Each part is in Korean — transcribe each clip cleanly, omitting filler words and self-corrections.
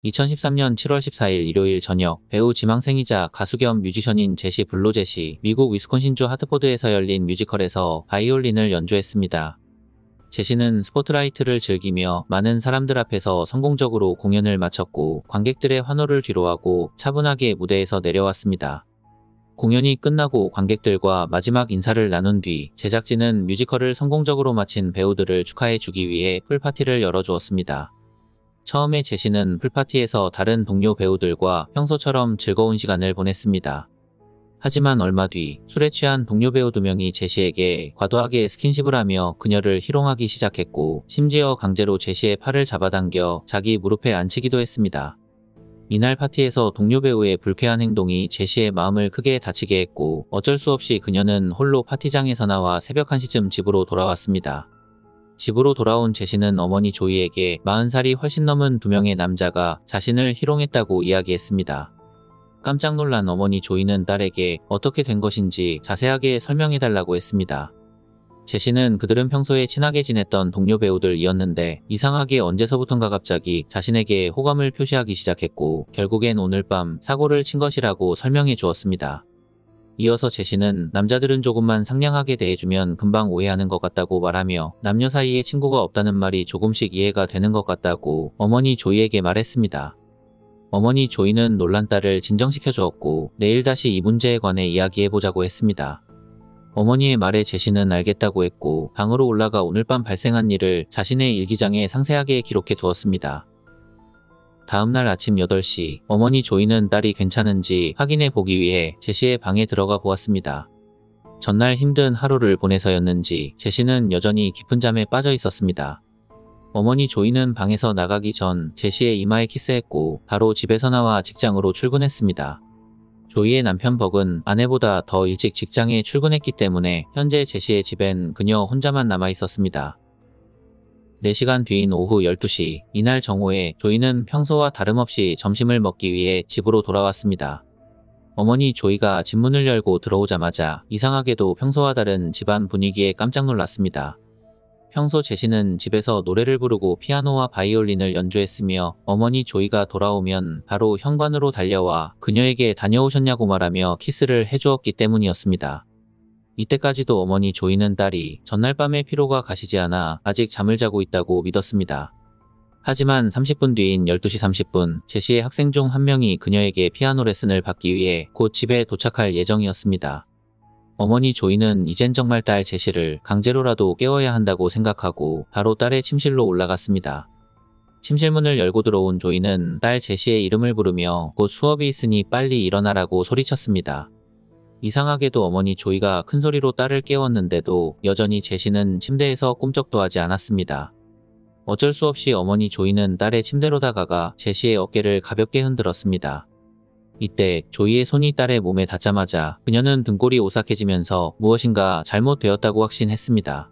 2013년 7월 14일 일요일 저녁 배우 지망생이자 가수 겸 뮤지션인 제시 블루젯이 미국 위스콘신주 하트포드에서 열린 뮤지컬에서 바이올린을 연주했습니다. 제시는 스포트라이트를 즐기며 많은 사람들 앞에서 성공적으로 공연을 마쳤고 관객들의 환호를 뒤로하고 차분하게 무대에서 내려왔습니다. 공연이 끝나고 관객들과 마지막 인사를 나눈 뒤 제작진은 뮤지컬을 성공적으로 마친 배우들을 축하해 주기 위해 풀파티를 열어주었습니다. 처음에 제시는 풀파티에서 다른 동료 배우들과 평소처럼 즐거운 시간을 보냈습니다. 하지만 얼마 뒤 술에 취한 동료 배우 2명이 제시에게 과도하게 스킨십을 하며 그녀를 희롱하기 시작했고 심지어 강제로 제시의 팔을 잡아당겨 자기 무릎에 앉히기도 했습니다. 이날 파티에서 동료 배우의 불쾌한 행동이 제시의 마음을 크게 다치게 했고 어쩔 수 없이 그녀는 홀로 파티장에서 나와 새벽 1시쯤 집으로 돌아왔습니다. 집으로 돌아온 제시는 어머니 조이에게 40살이 훨씬 넘은 2명의 남자가 자신을 희롱했다고 이야기했습니다. 깜짝 놀란 어머니 조이는 딸에게 어떻게 된 것인지 자세하게 설명해달라고 했습니다. 제시는 그들은 평소에 친하게 지냈던 동료 배우들이었는데 이상하게 언제서부턴가 갑자기 자신에게 호감을 표시하기 시작했고 결국엔 오늘 밤 사고를 친 것이라고 설명해 주었습니다. 이어서 제시는 남자들은 조금만 상냥하게 대해주면 금방 오해하는 것 같다고 말하며 남녀 사이에 친구가 없다는 말이 조금씩 이해가 되는 것 같다고 어머니 조이에게 말했습니다. 어머니 조이는 놀란 딸을 진정시켜 주었고 내일 다시 이 문제에 관해 이야기해보자고 했습니다. 어머니의 말에 제시는 알겠다고 했고 방으로 올라가 오늘 밤 발생한 일을 자신의 일기장에 상세하게 기록해 두었습니다. 다음날 아침 8시 어머니 조이는 딸이 괜찮은지 확인해 보기 위해 제시의 방에 들어가 보았습니다. 전날 힘든 하루를 보내서였는지 제시는 여전히 깊은 잠에 빠져 있었습니다. 어머니 조이는 방에서 나가기 전 제시의 이마에 키스했고 바로 집에서 나와 직장으로 출근했습니다. 조이의 남편 벅은 아내보다 더 일찍 직장에 출근했기 때문에 현재 제시의 집엔 그녀 혼자만 남아 있었습니다. 4시간 뒤인 오후 12시 이날 정오에 조이는 평소와 다름없이 점심을 먹기 위해 집으로 돌아왔습니다. 어머니 조이가 집문을 열고 들어오자마자 이상하게도 평소와 다른 집안 분위기에 깜짝 놀랐습니다. 평소 제시는 집에서 노래를 부르고 피아노와 바이올린을 연주했으며 어머니 조이가 돌아오면 바로 현관으로 달려와 그녀에게 다녀오셨냐고 말하며 키스를 해주었기 때문이었습니다. 이때까지도 어머니 조이는 딸이 전날 밤에 피로가 가시지 않아 아직 잠을 자고 있다고 믿었습니다. 하지만 30분 뒤인 12시 30분 제시의 학생 중 한 명이 그녀에게 피아노 레슨을 받기 위해 곧 집에 도착할 예정이었습니다. 어머니 조이는 이젠 정말 딸 제시를 강제로라도 깨워야 한다고 생각하고 바로 딸의 침실로 올라갔습니다. 침실문을 열고 들어온 조이는 딸 제시의 이름을 부르며 곧 수업이 있으니 빨리 일어나라고 소리쳤습니다. 이상하게도 어머니 조이가 큰 소리로 딸을 깨웠는데도 여전히 제시는 침대에서 꿈쩍도 하지 않았습니다. 어쩔 수 없이 어머니 조이는 딸의 침대로 다가가 제시의 어깨를 가볍게 흔들었습니다. 이때 조이의 손이 딸의 몸에 닿자마자 그녀는 등골이 오싹해지면서 무엇인가 잘못되었다고 확신했습니다.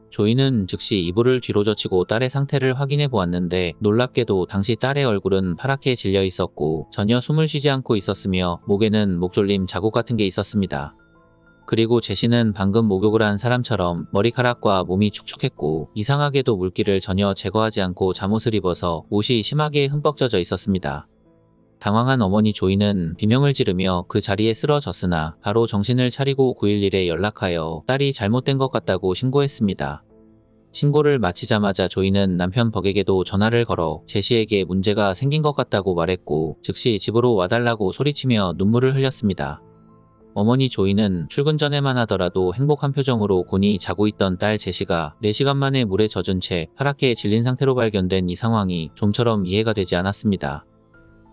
조이는 즉시 이불을 뒤로 젖히고 딸의 상태를 확인해 보았는데 놀랍게도 당시 딸의 얼굴은 파랗게 질려 있었고 전혀 숨을 쉬지 않고 있었으며 목에는 목졸림 자국 같은 게 있었습니다. 그리고 제시는 방금 목욕을 한 사람처럼 머리카락과 몸이 축축했고 이상하게도 물기를 전혀 제거하지 않고 잠옷을 입어서 옷이 심하게 흠뻑 젖어 있었습니다. 당황한 어머니 조이는 비명을 지르며 그 자리에 쓰러졌으나 바로 정신을 차리고 911에 연락하여 딸이 잘못된 것 같다고 신고했습니다. 신고를 마치자마자 조이는 남편 벅에게도 전화를 걸어 제시에게 문제가 생긴 것 같다고 말했고 즉시 집으로 와달라고 소리치며 눈물을 흘렸습니다. 어머니 조이는 출근 전에만 하더라도 행복한 표정으로 곤히 자고 있던 딸 제시가 4시간 만에 물에 젖은 채 파랗게 질린 상태로 발견된 이 상황이 좀처럼 이해가 되지 않았습니다.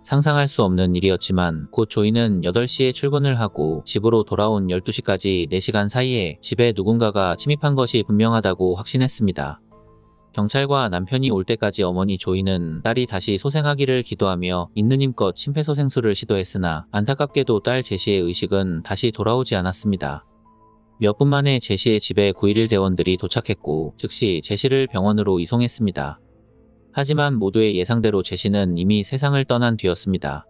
상상할 수 없는 일이었지만 곧 조이는 8시에 출근을 하고 집으로 돌아온 12시까지 4시간 사이에 집에 누군가가 침입한 것이 분명하다고 확신했습니다. 경찰과 남편이 올 때까지 어머니 조이는 딸이 다시 소생하기를 기도하며 있는 힘껏 심폐소생술을 시도했으나 안타깝게도 딸 제시의 의식은 다시 돌아오지 않았습니다. 몇 분 만에 제시의 집에 911 대원들이 도착했고 즉시 제시를 병원으로 이송했습니다. 하지만 모두의 예상대로 제시는 이미 세상을 떠난 뒤였습니다.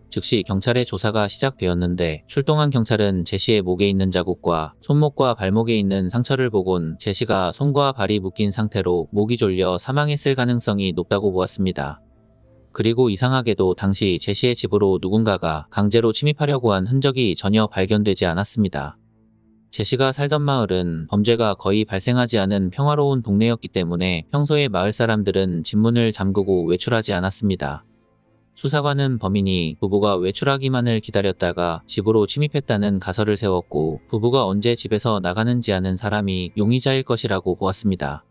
즉시 경찰의 조사가 시작되었는데 출동한 경찰은 제시의 목에 있는 자국과 손목과 발목에 있는 상처를 보곤 제시가 손과 발이 묶인 상태로 목이 졸려 사망했을 가능성이 높다고 보았습니다. 그리고 이상하게도 당시 제시의 집으로 누군가가 강제로 침입하려고 한 흔적이 전혀 발견되지 않았습니다. 제시가 살던 마을은 범죄가 거의 발생하지 않은 평화로운 동네였기 때문에 평소에 마을 사람들은 집문을 잠그고 외출하지 않았습니다. 수사관은 범인이 부부가 외출하기만을 기다렸다가 집으로 침입했다는 가설을 세웠고 부부가 언제 집에서 나가는지 아는 사람이 용의자일 것이라고 보았습니다.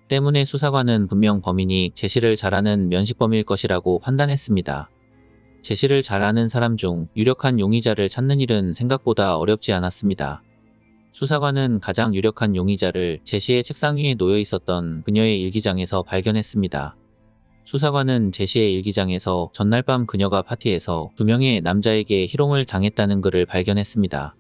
때문에 수사관은 분명 범인이 제시를 잘 아는 면식범일 것이라고 판단했습니다. 제시를 잘 아는 사람 중 유력한 용의자를 찾는 일은 생각보다 어렵지 않았습니다. 수사관은 가장 유력한 용의자를 제시의 책상 위에 놓여 있었던 그녀의 일기장에서 발견했습니다. 수사관은 제시의 일기장에서 전날 밤 그녀가 파티에서 2명의 남자에게 희롱을 당했다는 글을 발견했습니다.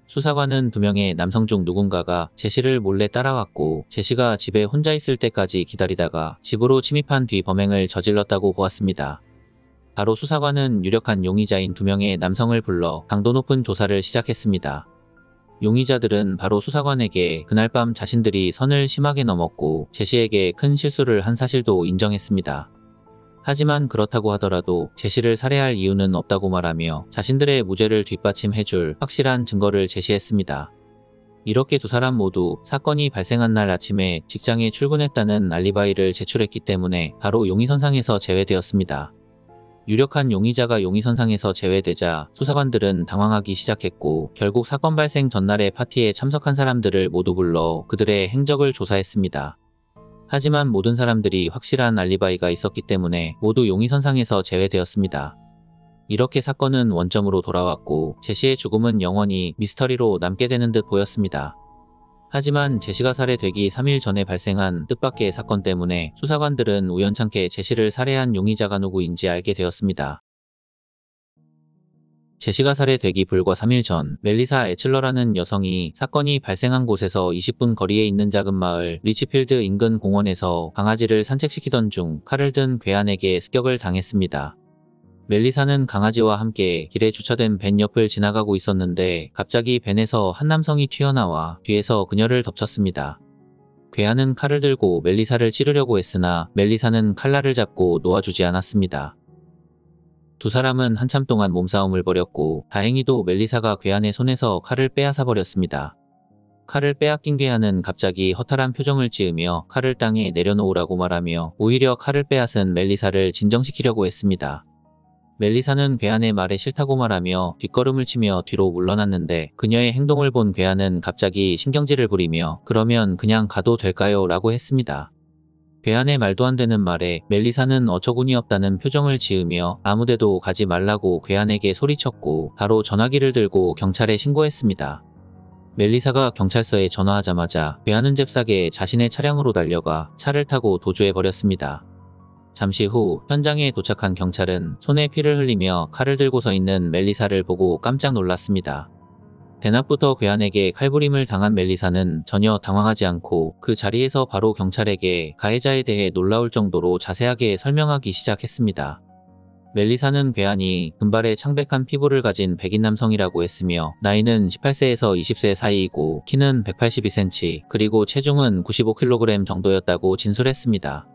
수사관은 2명의 남성 중 누군가가 제시를 몰래 따라왔고 제시가 집에 혼자 있을 때까지 기다리다가 집으로 침입한 뒤 범행을 저질렀다고 보았습니다. 바로 수사관은 유력한 용의자인 2명의 남성을 불러 강도 높은 조사를 시작했습니다. 용의자들은 바로 수사관에게 그날 밤 자신들이 선을 심하게 넘었고 제시에게 큰 실수를 한 사실도 인정했습니다. 하지만 그렇다고 하더라도 제시를 살해할 이유는 없다고 말하며 자신들의 무죄를 뒷받침해줄 확실한 증거를 제시했습니다. 이렇게 두 사람 모두 사건이 발생한 날 아침에 직장에 출근했다는 알리바이를 제출했기 때문에 바로 용의선상에서 제외되었습니다. 유력한 용의자가 용의선상에서 제외되자 수사관들은 당황하기 시작했고 결국 사건 발생 전날의 파티에 참석한 사람들을 모두 불러 그들의 행적을 조사했습니다. 하지만 모든 사람들이 확실한 알리바이가 있었기 때문에 모두 용의선상에서 제외되었습니다. 이렇게 사건은 원점으로 돌아왔고 제시의 죽음은 영원히 미스터리로 남게 되는 듯 보였습니다. 하지만 제시가 살해되기 3일 전에 발생한 뜻밖의 사건 때문에 수사관들은 우연찮게 제시를 살해한 용의자가 누구인지 알게 되었습니다. 제시가 살해되기 불과 3일 전 멜리사 애틀러라는 여성이 사건이 발생한 곳에서 20분 거리에 있는 작은 마을 리치필드 인근 공원에서 강아지를 산책시키던 중 칼을 든 괴한에게 습격을 당했습니다. 멜리사는 강아지와 함께 길에 주차된 밴 옆을 지나가고 있었는데 갑자기 밴에서 한 남성이 튀어나와 뒤에서 그녀를 덮쳤습니다. 괴한은 칼을 들고 멜리사를 찌르려고 했으나 멜리사는 칼날을 잡고 놓아주지 않았습니다. 두 사람은 한참 동안 몸싸움을 벌였고 다행히도 멜리사가 괴한의 손에서 칼을 빼앗아 버렸습니다. 칼을 빼앗긴 괴한은 갑자기 허탈한 표정을 지으며 칼을 땅에 내려놓으라고 말하며 오히려 칼을 빼앗은 멜리사를 진정시키려고 했습니다. 멜리사는 괴한의 말에 싫다고 말하며 뒷걸음을 치며 뒤로 물러났는데 그녀의 행동을 본 괴한은 갑자기 신경질을 부리며 그러면 그냥 가도 될까요? 라고 했습니다. 괴한의 말도 안 되는 말에 멜리사는 어처구니 없다는 표정을 지으며 아무데도 가지 말라고 괴한에게 소리쳤고 바로 전화기를 들고 경찰에 신고했습니다. 멜리사가 경찰서에 전화하자마자 괴한은 잽싸게 자신의 차량으로 달려가 차를 타고 도주해버렸습니다. 잠시 후 현장에 도착한 경찰은 손에 피를 흘리며 칼을 들고 서 있는 멜리사를 보고 깜짝 놀랐습니다. 대낮부터 괴한에게 칼부림을 당한 멜리사는 전혀 당황하지 않고 그 자리에서 바로 경찰에게 가해자에 대해 놀라울 정도로 자세하게 설명하기 시작했습니다. 멜리사는 괴한이 금발의 창백한 피부를 가진 백인 남성이라고 했으며 나이는 18세에서 20세 사이이고 키는 182cm 그리고 체중은 95kg 정도였다고 진술했습니다.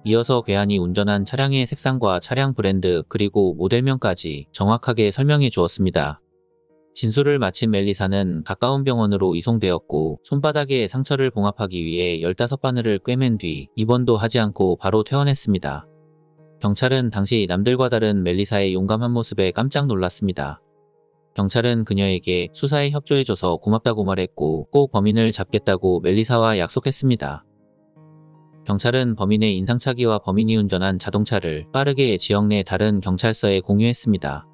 이어서 괴한이 운전한 차량의 색상과 차량 브랜드 그리고 모델명까지 정확하게 설명해 주었습니다. 진술을 마친 멜리사는 가까운 병원으로 이송되었고 손바닥에 상처를 봉합하기 위해 15바늘을 꿰맨 뒤 입원도 하지 않고 바로 퇴원했습니다. 경찰은 당시 남들과 다른 멜리사의 용감한 모습에 깜짝 놀랐습니다. 경찰은 그녀에게 수사에 협조해줘서 고맙다고 말했고 꼭 범인을 잡겠다고 멜리사와 약속했습니다. 경찰은 범인의 인상착의와 범인이 운전한 자동차를 빠르게 지역 내 다른 경찰서에 공유했습니다.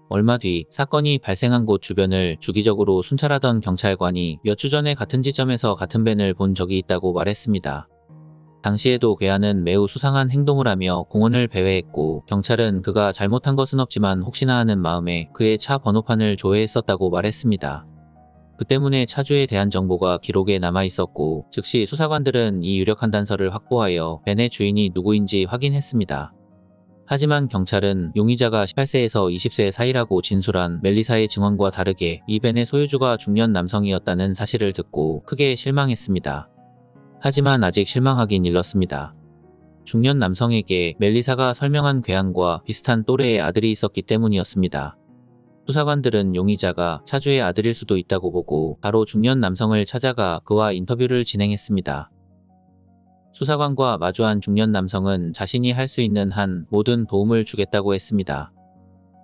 얼마 뒤 사건이 발생한 곳 주변을 주기적으로 순찰하던 경찰관이 몇 주 전에 같은 지점에서 같은 밴을 본 적이 있다고 말했습니다. 당시에도 괴한은 매우 수상한 행동을 하며 공원을 배회했고 경찰은 그가 잘못한 것은 없지만 혹시나 하는 마음에 그의 차 번호판을 조회했었다고 말했습니다. 그 때문에 차주에 대한 정보가 기록에 남아 있었고 즉시 수사관들은 이 유력한 단서를 확보하여 밴의 주인이 누구인지 확인했습니다. 하지만 경찰은 용의자가 18세에서 20세 사이라고 진술한 멜리사의 증언과 다르게 이 밴의 소유주가 중년 남성이었다는 사실을 듣고 크게 실망했습니다. 하지만 아직 실망하긴 일렀습니다. 중년 남성에게 멜리사가 설명한 괴한과 비슷한 또래의 아들이 있었기 때문이었습니다. 수사관들은 용의자가 차주의 아들일 수도 있다고 보고 바로 중년 남성을 찾아가 그와 인터뷰를 진행했습니다. 수사관과 마주한 중년 남성은 자신이 할 수 있는 한 모든 도움을 주겠다고 했습니다.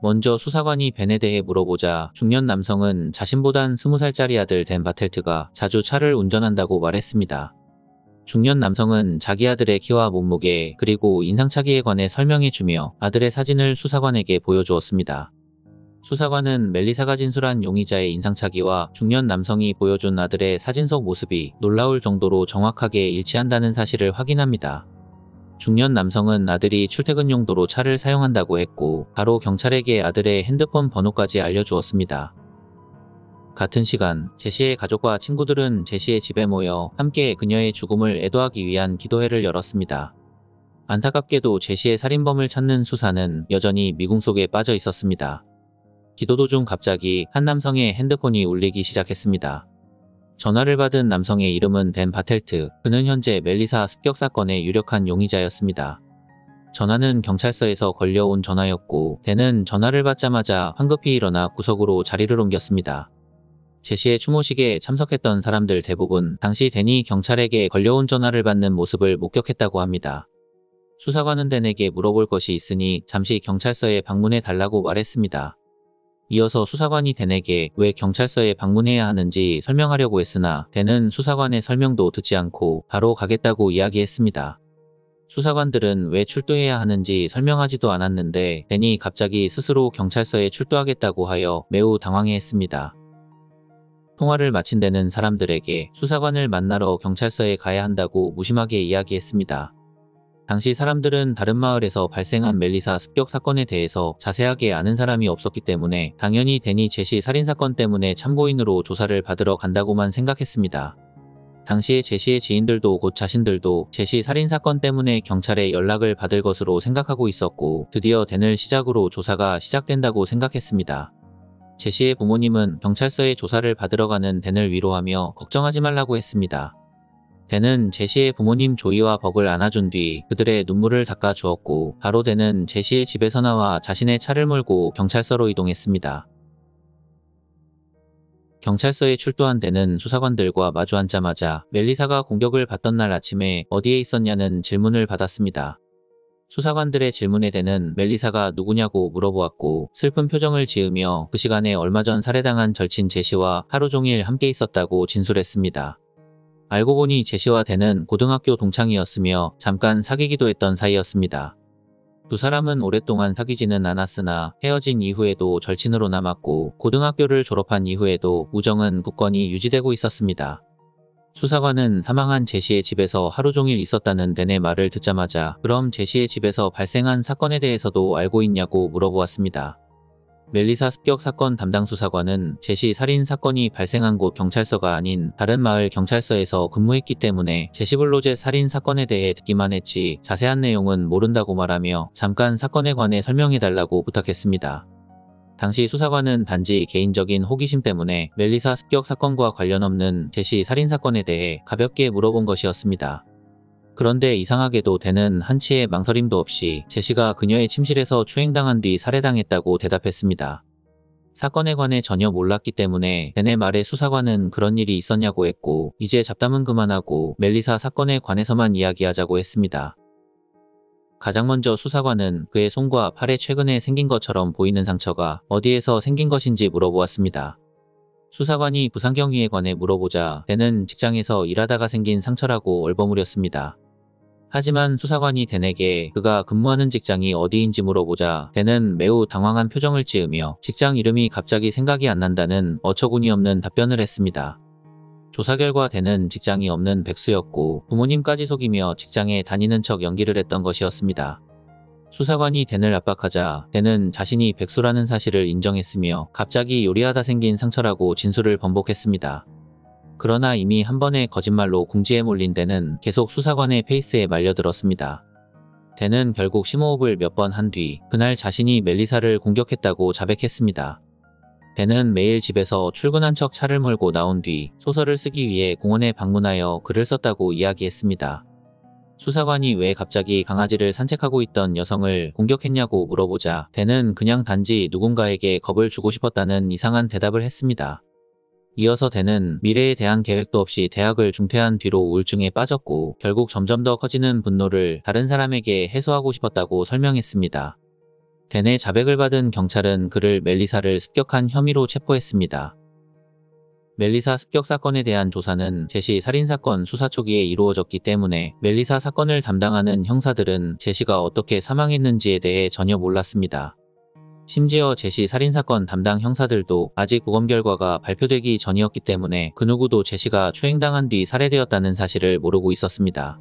먼저 수사관이 벤에 대해 물어보자 중년 남성은 자신보단 20살짜리 아들 댄 바텔트가 자주 차를 운전한다고 말했습니다. 중년 남성은 자기 아들의 키와 몸무게 그리고 인상착의에 관해 설명해주며 아들의 사진을 수사관에게 보여주었습니다. 수사관은 멜리사가 진술한 용의자의 인상착의와 중년 남성이 보여준 아들의 사진 속 모습이 놀라울 정도로 정확하게 일치한다는 사실을 확인합니다. 중년 남성은 아들이 출퇴근 용도로 차를 사용한다고 했고 바로 경찰에게 아들의 핸드폰 번호까지 알려주었습니다. 같은 시간 제시의 가족과 친구들은 제시의 집에 모여 함께 그녀의 죽음을 애도하기 위한 기도회를 열었습니다. 안타깝게도 제시의 살인범을 찾는 수사는 여전히 미궁 속에 빠져 있었습니다. 기도 도중 갑자기 한 남성의 핸드폰이 울리기 시작했습니다. 전화를 받은 남성의 이름은 댄 바텔트, 그는 현재 멜리사 습격 사건의 유력한 용의자였습니다. 전화는 경찰서에서 걸려온 전화였고 댄은 전화를 받자마자 황급히 일어나 구석으로 자리를 옮겼습니다. 제시의 추모식에 참석했던 사람들 대부분 당시 댄이 경찰에게 걸려온 전화를 받는 모습을 목격했다고 합니다. 수사관은 댄에게 물어볼 것이 있으니 잠시 경찰서에 방문해 달라고 말했습니다. 이어서 수사관이 댄에게 왜 경찰서에 방문해야 하는지 설명하려고 했으나 댄은 수사관의 설명도 듣지 않고 바로 가겠다고 이야기했습니다. 수사관들은 왜 출두해야 하는지 설명하지도 않았는데 댄이 갑자기 스스로 경찰서에 출두하겠다고 하여 매우 당황해했습니다. 통화를 마친 댄은 사람들에게 수사관을 만나러 경찰서에 가야 한다고 무심하게 이야기했습니다. 당시 사람들은 다른 마을에서 발생한 멜리사 습격 사건에 대해서 자세하게 아는 사람이 없었기 때문에 당연히 댄이 제시 살인사건 때문에 참고인으로 조사를 받으러 간다고만 생각했습니다. 당시에 제시의 지인들도 곧 자신들도 제시 살인사건 때문에 경찰에 연락을 받을 것으로 생각하고 있었고 드디어 댄을 시작으로 조사가 시작된다고 생각했습니다. 제시의 부모님은 경찰서에 조사를 받으러 가는 댄을 위로하며 걱정하지 말라고 했습니다. 댄은 제시의 부모님 조이와 벅을 안아준 뒤 그들의 눈물을 닦아 주었고 바로 댄은 제시의 집에서 나와 자신의 차를 몰고 경찰서로 이동했습니다. 경찰서에 출두한 댄은 수사관들과 마주 앉자마자 멜리사가 공격을 받던 날 아침에 어디에 있었냐는 질문을 받았습니다. 수사관들의 질문에 댄은 멜리사가 누구냐고 물어보았고 슬픈 표정을 지으며 그 시간에 얼마 전 살해당한 절친 제시와 하루 종일 함께 있었다고 진술했습니다. 알고 보니 제시와 댄은 고등학교 동창이었으며 잠깐 사귀기도 했던 사이였습니다. 두 사람은 오랫동안 사귀지는 않았으나 헤어진 이후에도 절친으로 남았고 고등학교를 졸업한 이후에도 우정은 굳건히 유지되고 있었습니다. 수사관은 사망한 제시의 집에서 하루 종일 있었다는 댄의 말을 듣자마자 그럼 제시의 집에서 발생한 사건에 대해서도 알고 있냐고 물어보았습니다. 멜리사 습격 사건 담당 수사관은 제시 살인 사건이 발생한 곳 경찰서가 아닌 다른 마을 경찰서에서 근무했기 때문에 제시 블로젯 살인 사건에 대해 듣기만 했지 자세한 내용은 모른다고 말하며 잠깐 사건에 관해 설명해달라고 부탁했습니다. 당시 수사관은 단지 개인적인 호기심 때문에 멜리사 습격 사건과 관련 없는 제시 살인 사건에 대해 가볍게 물어본 것이었습니다. 그런데 이상하게도 댄은 한치의 망설임도 없이 제시가 그녀의 침실에서 추행당한 뒤 살해당했다고 대답했습니다. 사건에 관해 전혀 몰랐기 때문에 댄의 말에 수사관은 그런 일이 있었냐고 했고 이제 잡담은 그만하고 멜리사 사건에 관해서만 이야기하자고 했습니다. 가장 먼저 수사관은 그의 손과 팔에 최근에 생긴 것처럼 보이는 상처가 어디에서 생긴 것인지 물어보았습니다. 수사관이 부상 경위에 관해 물어보자 댄은 직장에서 일하다가 생긴 상처라고 얼버무렸습니다. 하지만 수사관이 댄에게 그가 근무하는 직장이 어디인지 물어보자 댄은 매우 당황한 표정을 지으며 직장 이름이 갑자기 생각이 안 난다는 어처구니없는 답변을 했습니다. 조사 결과 댄은 직장이 없는 백수였고 부모님까지 속이며 직장에 다니는 척 연기를 했던 것이었습니다. 수사관이 댄을 압박하자 댄은 자신이 백수라는 사실을 인정했으며 갑자기 요리하다 생긴 상처라고 진술을 번복했습니다. 그러나 이미 한 번의 거짓말로 궁지에 몰린 댄은 계속 수사관의 페이스에 말려들었습니다. 댄은 결국 심호흡을 몇 번 한 뒤 그날 자신이 멜리사를 공격했다고 자백했습니다. 댄은 매일 집에서 출근한 척 차를 몰고 나온 뒤 소설을 쓰기 위해 공원에 방문하여 글을 썼다고 이야기했습니다. 수사관이 왜 갑자기 강아지를 산책하고 있던 여성을 공격했냐고 물어보자 댄은 그냥 단지 누군가에게 겁을 주고 싶었다는 이상한 대답을 했습니다. 이어서 댄은 미래에 대한 계획도 없이 대학을 중퇴한 뒤로 우울증에 빠졌고 결국 점점 더 커지는 분노를 다른 사람에게 해소하고 싶었다고 설명했습니다. 댄의 자백을 받은 경찰은 그를 멜리사를 습격한 혐의로 체포했습니다. 멜리사 습격 사건에 대한 조사는 제시 살인사건 수사 초기에 이루어졌기 때문에 멜리사 사건을 담당하는 형사들은 제시가 어떻게 사망했는지에 대해 전혀 몰랐습니다. 심지어 제시 살인사건 담당 형사들도 아직 부검 결과가 발표되기 전이었기 때문에 그 누구도 제시가 추행당한 뒤 살해되었다는 사실을 모르고 있었습니다.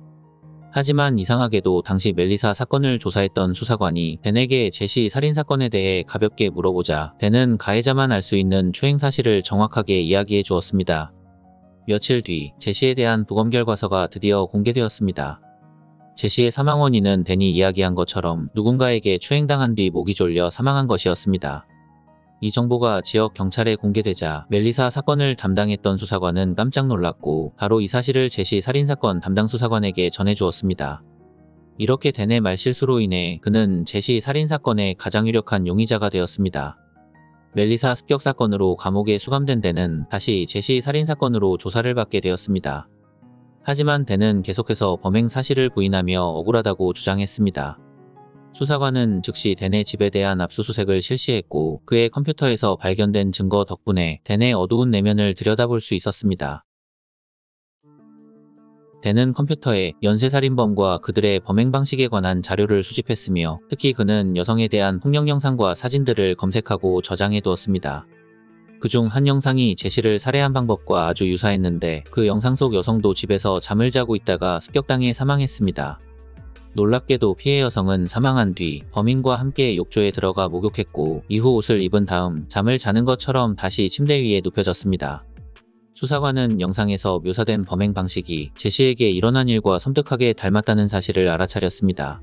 하지만 이상하게도 당시 멜리사 사건을 조사했던 수사관이 댄에게 제시 살인사건에 대해 가볍게 물어보자 댄은 가해자만 알 수 있는 추행 사실을 정확하게 이야기해 주었습니다. 며칠 뒤 제시에 대한 부검 결과서가 드디어 공개되었습니다. 제시의 사망 원인은 댄이 이야기한 것처럼 누군가에게 추행당한 뒤 목이 졸려 사망한 것이었습니다. 이 정보가 지역 경찰에 공개되자 멜리사 사건을 담당했던 수사관은 깜짝 놀랐고 바로 이 사실을 제시 살인사건 담당 수사관에게 전해주었습니다. 이렇게 댄의 말실수로 인해 그는 제시 살인사건의 가장 유력한 용의자가 되었습니다. 멜리사 습격 사건으로 감옥에 수감된 댄은 다시 제시 살인사건으로 조사를 받게 되었습니다. 하지만 댄은 계속해서 범행 사실을 부인하며 억울하다고 주장했습니다. 수사관은 즉시 댄의 집에 대한 압수수색을 실시했고 그의 컴퓨터에서 발견된 증거 덕분에 댄의 어두운 내면을 들여다볼 수 있었습니다. 댄은 컴퓨터에 연쇄살인범과 그들의 범행 방식에 관한 자료를 수집했으며 특히 그는 여성에 대한 폭력 영상과 사진들을 검색하고 저장해 두었습니다. 그중 한 영상이 제시를 살해한 방법과 아주 유사했는데 그 영상 속 여성도 집에서 잠을 자고 있다가 습격당해 사망했습니다. 놀랍게도 피해 여성은 사망한 뒤 범인과 함께 욕조에 들어가 목욕했고 이후 옷을 입은 다음 잠을 자는 것처럼 다시 침대 위에 눕혀졌습니다. 수사관은 영상에서 묘사된 범행 방식이 제시에게 일어난 일과 섬뜩하게 닮았다는 사실을 알아차렸습니다.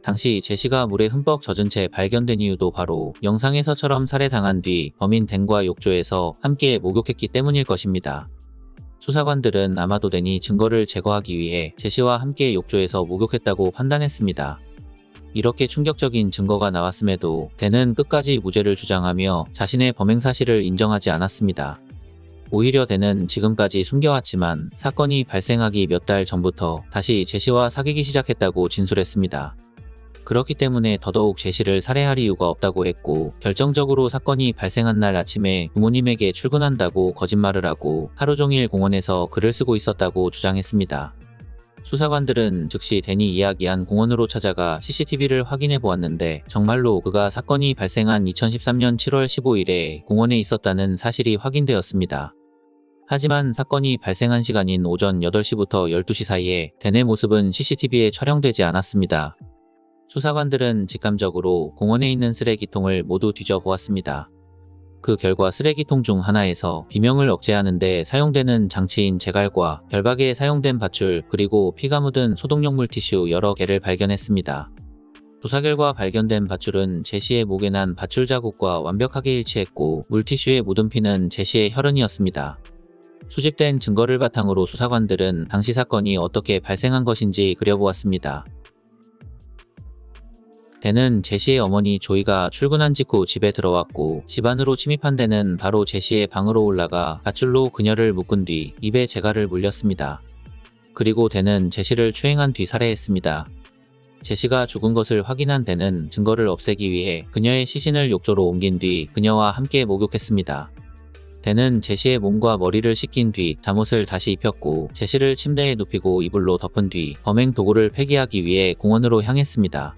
당시 제시가 물에 흠뻑 젖은 채 발견된 이유도 바로 영상에서처럼 살해당한 뒤 범인 댄과 욕조에서 함께 목욕했기 때문일 것입니다. 수사관들은 아마도 댄이 증거를 제거하기 위해 제시와 함께 욕조에서 목욕했다고 판단했습니다. 이렇게 충격적인 증거가 나왔음에도 댄은 끝까지 무죄를 주장하며 자신의 범행 사실을 인정하지 않았습니다. 오히려 댄은 지금까지 숨겨왔지만 사건이 발생하기 몇 달 전부터 다시 제시와 사귀기 시작했다고 진술했습니다. 그렇기 때문에 더더욱 제시를 살해할 이유가 없다고 했고 결정적으로 사건이 발생한 날 아침에 부모님에게 출근한다고 거짓말을 하고 하루 종일 공원에서 글을 쓰고 있었다고 주장했습니다. 수사관들은 즉시 댄이 이야기한 공원으로 찾아가 CCTV를 확인해 보았는데 정말로 그가 사건이 발생한 2013년 7월 15일에 공원에 있었다는 사실이 확인되었습니다. 하지만 사건이 발생한 시간인 오전 8시부터 12시 사이에 댄의 모습은 CCTV에 촬영되지 않았습니다. 수사관들은 직감적으로 공원에 있는 쓰레기통을 모두 뒤져보았습니다. 그 결과 쓰레기통 중 하나에서 비명을 억제하는 데 사용되는 장치인 제갈과 결박에 사용된 밧줄 그리고 피가 묻은 소독용 물티슈 여러 개를 발견했습니다. 조사 결과 발견된 밧줄은 제시의 목에 난 밧줄 자국과 완벽하게 일치했고 물티슈에 묻은 피는 제시의 혈흔이었습니다. 수집된 증거를 바탕으로 수사관들은 당시 사건이 어떻게 발생한 것인지 그려보았습니다. 댄은 제시의 어머니 조이가 출근한 직후 집에 들어왔고 집 안으로 침입한 댄은 바로 제시의 방으로 올라가 밧줄로 그녀를 묶은 뒤 입에 재갈을 물렸습니다. 그리고 댄은 제시를 추행한 뒤 살해했습니다. 제시가 죽은 것을 확인한 댄은 증거를 없애기 위해 그녀의 시신을 욕조로 옮긴 뒤 그녀와 함께 목욕했습니다. 댄은 제시의 몸과 머리를 씻긴 뒤 잠옷을 다시 입혔고 제시를 침대에 눕히고 이불로 덮은 뒤 범행 도구를 폐기하기 위해 공원으로 향했습니다.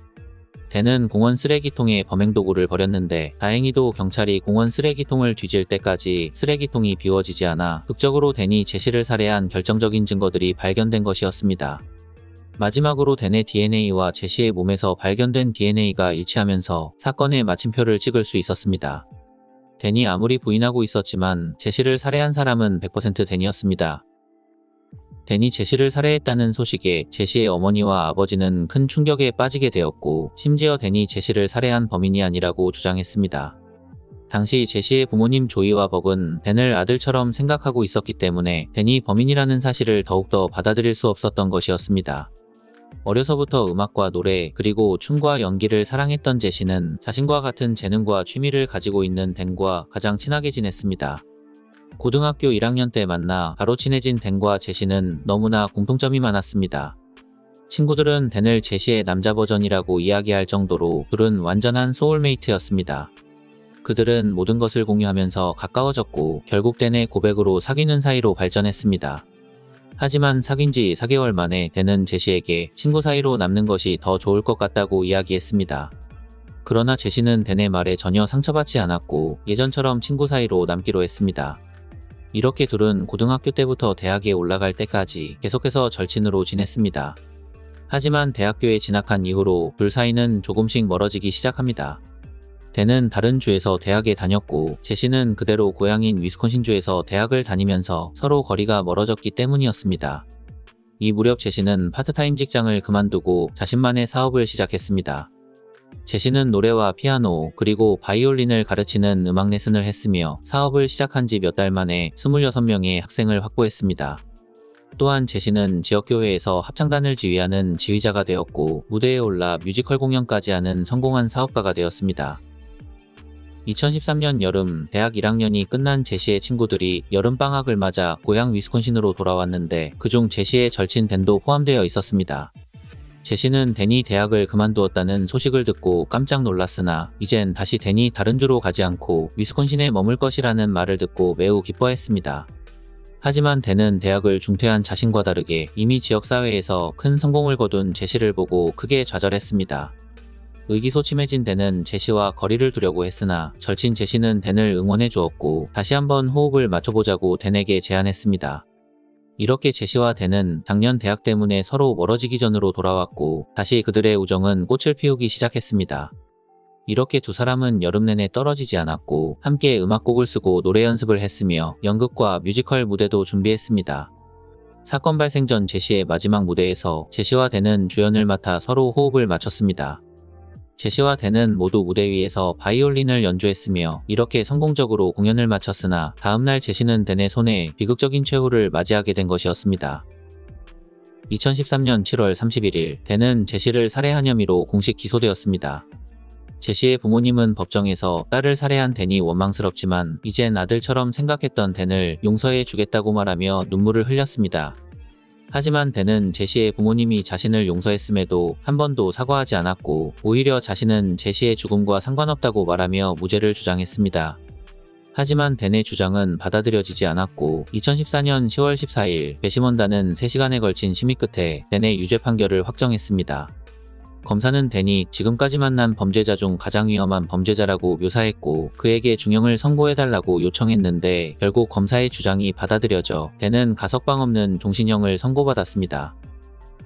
댄은 공원 쓰레기통에 범행 도구를 버렸는데 다행히도 경찰이 공원 쓰레기통을 뒤질 때까지 쓰레기통이 비워지지 않아 극적으로 댄이 제시를 살해한 결정적인 증거들이 발견된 것이었습니다. 마지막으로 댄의 DNA와 제시의 몸에서 발견된 DNA가 일치하면서 사건의 마침표를 찍을 수 있었습니다. 댄이 아무리 부인하고 있었지만 제시를 살해한 사람은 100% 댄이었습니다. 댄이 제시를 살해했다는 소식에 제시의 어머니와 아버지는 큰 충격에 빠지게 되었고, 심지어 댄이 제시를 살해한 범인이 아니라고 주장했습니다. 당시 제시의 부모님 조이와 벅은 댄을 아들처럼 생각하고 있었기 때문에 댄이 범인이라는 사실을 더욱더 받아들일 수 없었던 것이었습니다. 어려서부터 음악과 노래 그리고 춤과 연기를 사랑했던 제시는 자신과 같은 재능과 취미를 가지고 있는 댄과 가장 친하게 지냈습니다. 고등학교 1학년 때 만나 바로 친해진 댄과 제시는 너무나 공통점이 많았습니다. 친구들은 댄을 제시의 남자 버전이라고 이야기할 정도로 둘은 완전한 소울메이트였습니다. 그들은 모든 것을 공유하면서 가까워졌고 결국 댄의 고백으로 사귀는 사이로 발전했습니다. 하지만 사귄 지 4개월 만에 댄은 제시에게 친구 사이로 남는 것이 더 좋을 것 같다고 이야기했습니다. 그러나 제시는 댄의 말에 전혀 상처받지 않았고 예전처럼 친구 사이로 남기로 했습니다. 이렇게 둘은 고등학교 때부터 대학에 올라갈 때까지 계속해서 절친으로 지냈습니다. 하지만 대학교에 진학한 이후로 둘 사이는 조금씩 멀어지기 시작합니다. 댄은 다른 주에서 대학에 다녔고 제시는 그대로 고향인 위스콘신주에서 대학을 다니면서 서로 거리가 멀어졌기 때문이었습니다. 이 무렵 제시는 파트타임 직장을 그만두고 자신만의 사업을 시작했습니다. 제시는 노래와 피아노 그리고 바이올린을 가르치는 음악 레슨을 했으며 사업을 시작한 지 몇 달 만에 26명의 학생을 확보했습니다. 또한 제시는 지역교회에서 합창단을 지휘하는 지휘자가 되었고 무대에 올라 뮤지컬 공연까지 하는 성공한 사업가가 되었습니다. 2013년 여름 대학 1학년이 끝난 제시의 친구들이 여름방학을 맞아 고향 위스콘신으로 돌아왔는데 그중 제시의 절친 댄도 포함되어 있었습니다. 제시는 댄이 대학을 그만두었다는 소식을 듣고 깜짝 놀랐으나 이젠 다시 댄이 다른 주로 가지 않고 위스콘신에 머물 것이라는 말을 듣고 매우 기뻐했습니다. 하지만 댄은 대학을 중퇴한 자신과 다르게 이미 지역사회에서 큰 성공을 거둔 제시를 보고 크게 좌절했습니다. 의기소침해진 댄은 제시와 거리를 두려고 했으나 절친 제시는 댄을 응원해 주었고 다시 한번 호흡을 맞춰보자고 댄에게 제안했습니다. 이렇게 제시와 댄은 작년 대학 때문에 서로 멀어지기 전으로 돌아왔고 다시 그들의 우정은 꽃을 피우기 시작했습니다. 이렇게 두 사람은 여름 내내 떨어지지 않았고 함께 음악곡을 쓰고 노래 연습을 했으며 연극과 뮤지컬 무대도 준비했습니다. 사건 발생 전 제시의 마지막 무대에서 제시와 댄은 주연을 맡아 서로 호흡을 맞췄습니다. 제시와 댄은 모두 무대 위에서 바이올린을 연주했으며 이렇게 성공적으로 공연을 마쳤으나 다음날 제시는 댄의 손에 비극적인 최후를 맞이하게 된 것이었습니다. 2013년 7월 31일 댄은 제시를 살해한 혐의로 공식 기소되었습니다. 제시의 부모님은 법정에서 딸을 살해한 댄이 원망스럽지만 이젠 아들처럼 생각했던 댄을 용서해 주겠다고 말하며 눈물을 흘렸습니다. 하지만 댄은 제시의 부모님이 자신을 용서했음에도 한 번도 사과하지 않았고 오히려 자신은 제시의 죽음과 상관없다고 말하며 무죄를 주장했습니다. 하지만 댄의 주장은 받아들여지지 않았고 2014년 10월 14일 배심원단은 3시간에 걸친 심의 끝에 댄의 유죄 판결을 확정했습니다. 검사는 댄이 지금까지 만난 범죄자 중 가장 위험한 범죄자라고 묘사했고 그에게 중형을 선고해달라고 요청했는데 결국 검사의 주장이 받아들여져 댄은 가석방 없는 종신형을 선고받았습니다.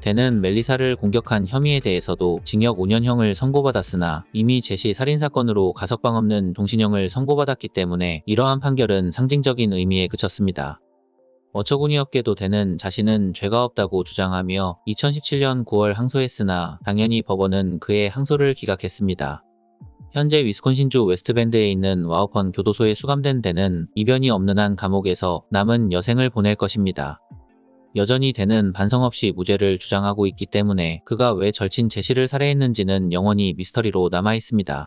댄은 멜리사를 공격한 혐의에 대해서도 징역 5년형을 선고받았으나 이미 제시 살인사건으로 가석방 없는 종신형을 선고받았기 때문에 이러한 판결은 상징적인 의미에 그쳤습니다. 어처구니 없게도 댄은 자신은 죄가 없다고 주장하며 2017년 9월 항소했으나 당연히 법원은 그의 항소를 기각했습니다. 현재 위스콘신주 웨스트밴드에 있는 와우펀 교도소에 수감된 댄은 이변이 없는 한 감옥에서 남은 여생을 보낼 것입니다. 여전히 댄은 반성 없이 무죄를 주장하고 있기 때문에 그가 왜 절친 제시를 살해했는지는 영원히 미스터리로 남아있습니다.